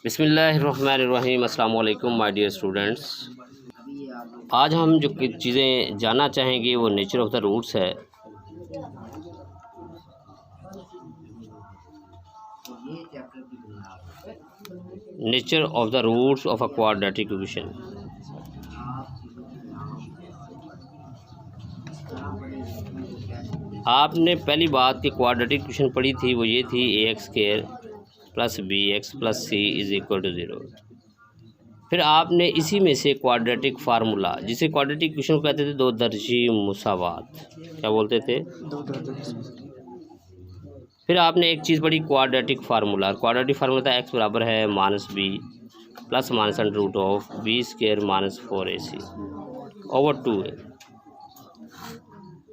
बिस्मिल्लाहिर्रहमानिर्रहीम। अस्सलाम वालेकुम माय डियर स्टूडेंट्स। आज हम जो चीज़ें जानना चाहेंगे वो नेचर ऑफ द रूट्स है। Nature of the roots of a quadratic equation. आपने पहली बात की क्वाड्रेटिक इक्वेशन पढ़ी थी वो ये थी ax² plus bx plus c is equal to 0। फिर आपने इसी में से क्वाड्रेटिक फार्मूला, जिसे क्वाड्रेटिक इक्वेशन को कहते थे दो दर्जी मुसावात, क्या बोलते थे? फिर आपने एक चीज़ पढ़ी क्वाड्रेटिक फार्मूला। क्वाड्रेटिक फार्मूला था x बराबर है -b plus minus under root of b² minus 4ac over 2 है।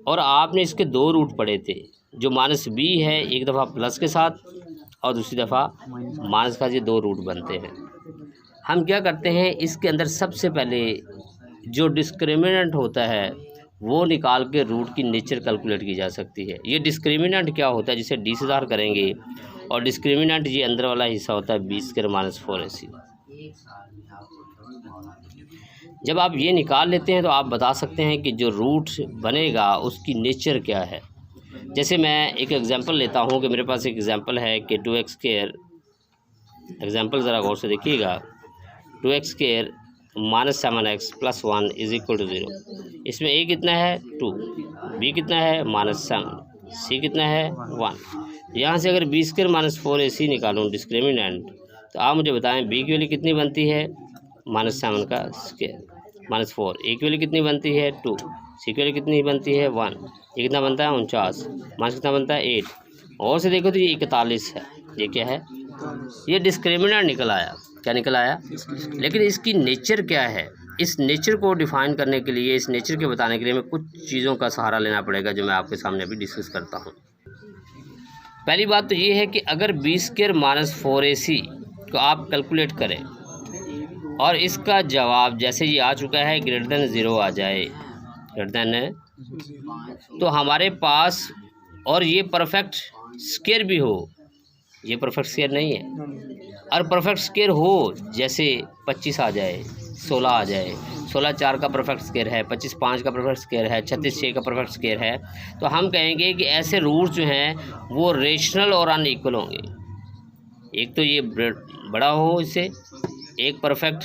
और आपने इसके दो रूट पढ़े थे, जो -b है एक दफ़ा प्लस के साथ और दूसरी दफ़ा माइनस का, ये दो रूट बनते हैं। हम क्या करते हैं, इसके अंदर सबसे पहले जो डिस्क्रिमिनेंट होता है वो निकाल के रूट की नेचर कैलकुलेट की जा सकती है। ये डिस्क्रिमिनेंट क्या होता है, जिसे d से ज़ाहिर करेंगे, और डिस्क्रिमिनेंट ये अंदर वाला हिस्सा होता है b² माइनस 4ac। जब आप ये निकाल लेते हैं तो आप बता सकते हैं कि जो रूट बनेगा उसकी नेचर क्या है। जैसे मैं एक एग्जांपल लेता हूँ कि मेरे पास एक एग्जांपल है कि 2x², एग्जांपल ज़रा गौर से देखिएगा, 2x² minus 7x plus 1 is equal to 0। इसमें a कितना है 2, b कितना है -7, c कितना है 1। यहाँ से अगर b² माइनस 4ac निकालूँ डिस्क्रिमिनेंट, तो आप मुझे बताएं b की वैल्यू कितनी बनती है -7 का स्क्वायर माइनस 4, a की वैल्यू कितनी बनती है 2, c की वैल्यू कितनी बनती है 1, ये कितना बनता है 49, माइनस कितना बनता है 8। और से देखो तो ये 41 है। ये क्या है, ये डिस्क्रिमिनेंट निकल आया। क्या निकल आया? लेकिन इसकी नेचर क्या है, इस नेचर को डिफाइन करने के लिए, इस नेचर के बताने के लिए हमें कुछ चीज़ों का सहारा लेना पड़ेगा, जो मैं आपके सामने अभी डिस्कस करता हूँ। पहली बात तो ये है कि अगर b² माइनस 4ac को आप कैलकुलेट करें और इसका जवाब जैसे ये आ चुका है ग्रेटर देन 0 आ जाए, ग्रेटर देन, तो हमारे पास, और ये परफेक्ट स्क्वायर भी हो, ये परफेक्ट स्क्वायर नहीं है, और परफेक्ट स्क्वायर हो जैसे 25 आ जाए, 16 आ जाए, 16 4 का परफेक्ट स्क्वायर है, 25 5 का परफेक्ट स्क्वायर है, 36 6 का परफेक्ट स्क्वायर है, तो हम कहेंगे कि ऐसे रूट्स जो हैं वो रेशनल और अनइक्वल होंगे। एक तो ये बड़ा हो इससे, एक परफेक्ट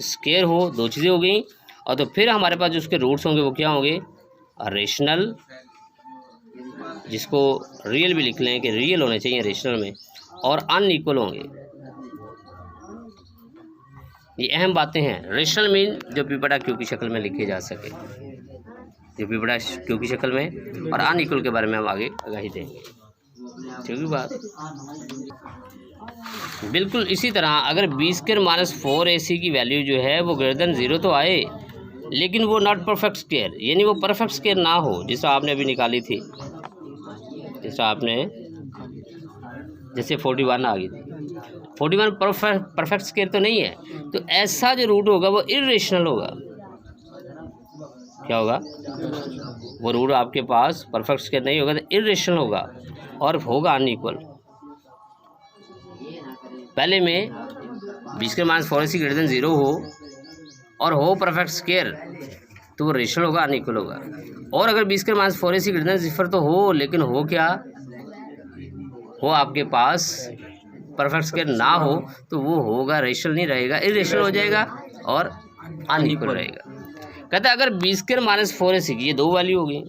स्क्वायर हो, दो चीज़ें हो गई। और तो फिर हमारे पास जो उसके रूट्स होंगे वो क्या होंगे, रेशनल, जिसको रियल भी लिख लें कि रियल होने चाहिए रेशनल में, और अनइक्वल होंगे। ये अहम बातें हैं। रेशनल मीन जो p/q की शक्ल में लिखे जा सके, जो p/q की शक्ल में, और अनइक्वल के बारे में हम आगे आगाही देंगे। ठीक है बात। बिल्कुल इसी तरह अगर b² माइनस 4ac की वैल्यू जो है वो ग्रेटर देन 0 तो आए, लेकिन वो नॉट परफेक्ट स्क्वायर, यानी वो परफेक्ट स्क्वायर ना हो, जैसा आपने अभी निकाली थी, जैसा आपने, जैसे 41 आ गई थी, 41 परफेक्ट स्क्वायर तो नहीं है, तो ऐसा जो रूट होगा वो इर्रेशनल होगा। क्या होगा? वो रूट आपके पास परफेक्ट स्क्वायर नहीं होगा, तो इर्रेशनल होगा और होगा अनइक्वल। पहले में b² minus 4ac greater than 0 हो और हो परफेक्ट स्क्वायर, तो वो रेशनल होगा, अनइक्वल होगा। और अगर b² minus 4ac greater than 0 तो हो, लेकिन हो क्या, हो आपके पास परफेक्ट स्क्वायर ना हो, तो वो होगा रेशनल नहीं रहेगा, इरेशनल हो जाएगा और अनइक्वल रहेगा। कहता है अगर b² माइनस 4ac की, ये दो वैल्यू होगी,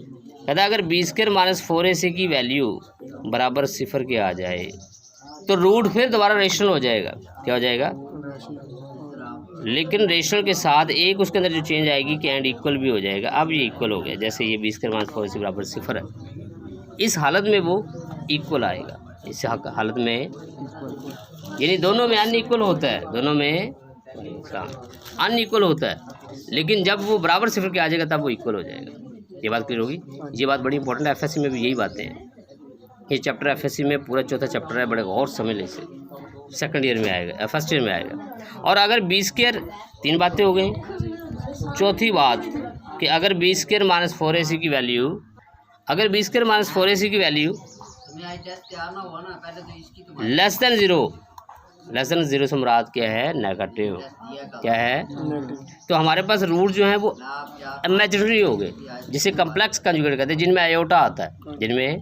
कहता है अगर b² माइनस 4ac की वैल्यू बराबर 0 के आ जाए तो रूट फिर दोबारा रेशनल हो जाएगा। क्या हो जाएगा? लेकिन रेशनल के साथ एक उसके अंदर जो चेंज आएगी कि एंड इक्वल भी हो जाएगा। अब ये इक्वल हो गया, जैसे ये b² माइनस 4ac बराबर 0 है, इस हालत में वो इक्वल आएगा। इस हालत में, यानी दोनों में अनइक्वल होता है, दोनों में अनइक्वल होता है, लेकिन जब वो बराबर 0 के आ जाएगा तब वो इक्वल हो जाएगा। ये बात क्लियर होगी। ये बात बड़ी इंपॉर्टेंट है, FSC में भी यही बातें हैं। ये चैप्टर FSC में पूरा चौथा चैप्टर है, बड़े गौर समझ ले, इसे सेकंड ईयर में आएगा, फर्स्ट ईयर में आएगा। और अगर b², तीन बातें हो गई। चौथी बात कि अगर b² माइनस 4ac की वैल्यू, अगर b² माइनस 4ac की value less than 0, less than zero से मुराद क्या है? नेगेटिव। क्या है? तो हमारे पास रूट जो हैं वो इमेजिनरी हो गए, जिसे कम्प्लेक्स कंजुगेट कहते हैं, जिनमें आयोटा आता है, जिनमें।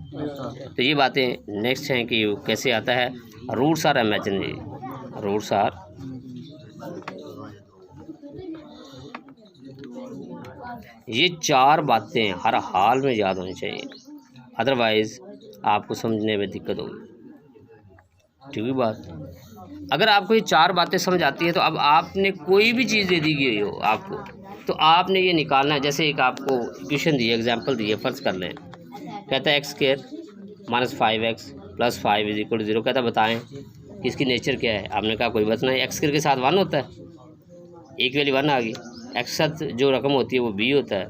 तो ये बातें नेक्स्ट हैं कि कैसे आता है। Roots are imaginary, roots are ये चार बातें हर हाल में याद होनी चाहिए, अदरवाइज़ आपको समझने में दिक्कत होगी। ठीक है बात। अगर आपको ये चार बातें समझ आती है तो अब आपने कोई भी चीज़ दे दी गई हो आपको, तो आपने ये निकालना है। जैसे एक आपको इक्वेशन दी है, एग्जांपल दी है, फ़र्ज़ कर लें, कहता है x² - 5x + 5 = 0। कहता है बताएं कि इसकी नेचर क्या है। आपने कहा कोई बात नहीं, x² के साथ 1 होता है, a की वैल्यू 1 आ गई। x के साथ जो रकम होती है वो b होता है,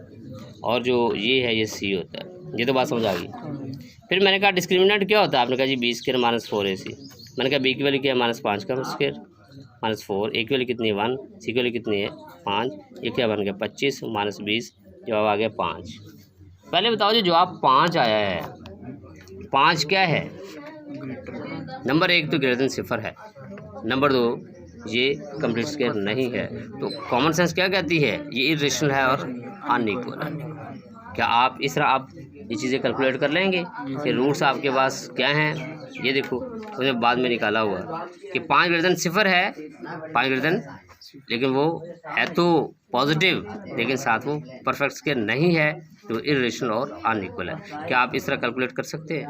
और जो ये है ये c होता है। ये तो बात समझ आ गई। फिर मैंने कहा डिस्क्रिमिनेंट क्या होता है। आपने कहा जी b² - 4ac। मैंने कहा b की वैल्यू क्या है? -5 का स्क्वायर -4। a की वैल्यू कितनी है? 1। c की वैल्यू कितनी है? 5। ये क्या बन गया? 25 - 20, जवाब आ गया 5। पहले बताओ जो जवाब 5 आया है, 5 क्या है? नंबर 1 तो ग्रेटर देन 0 है, नंबर 2 ये कंप्लीट स्क्वायर नहीं है। तो कॉमन सेंस क्या कहती है? ये इर्रेशनल है और अनइक्वल है। क्या आप इस तरह आप ये चीज़ें कैलकुलेट कर लेंगे कि रूट्स आपके पास क्या हैं? ये देखो उसने बाद में निकाला हुआ कि 5 ग्रेटर देन 0 है, 5 ग्रेटर देन, लेकिन वो है तो पॉजिटिव, लेकिन साथ वो परफेक्ट स्क्वायर नहीं है, तो इर्रेशनल और अनइक्वल है। क्या आप इस तरह कैलकुलेट कर सकते हैं?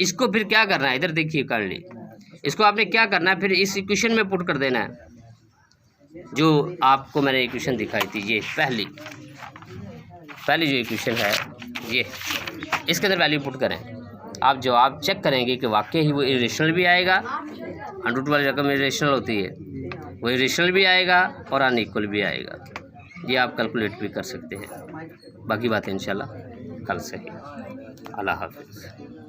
इसको फिर क्या करना है, इधर देखिए काइंडली, इसको आपने क्या करना है, फिर इस इक्वेशन में पुट कर देना है जो आपको मैंने इक्वेशन दिखाई थी। ये पहली जो इक्वेशन है ये, इसके अंदर वैल्यू पुट करें। आप जवाब चेक करेंगे कि वाकई ही वो इरेशनल भी आएगा, अंडर वाली रकम इरेशनल होती है, वो इरेशनल भी आएगा और अनइक्वल भी आएगा। ये आप कैलकुलेट भी कर सकते हैं। बाकी बातें इंशाल्लाह कल से ही। अल्लाह हाफ़िज़।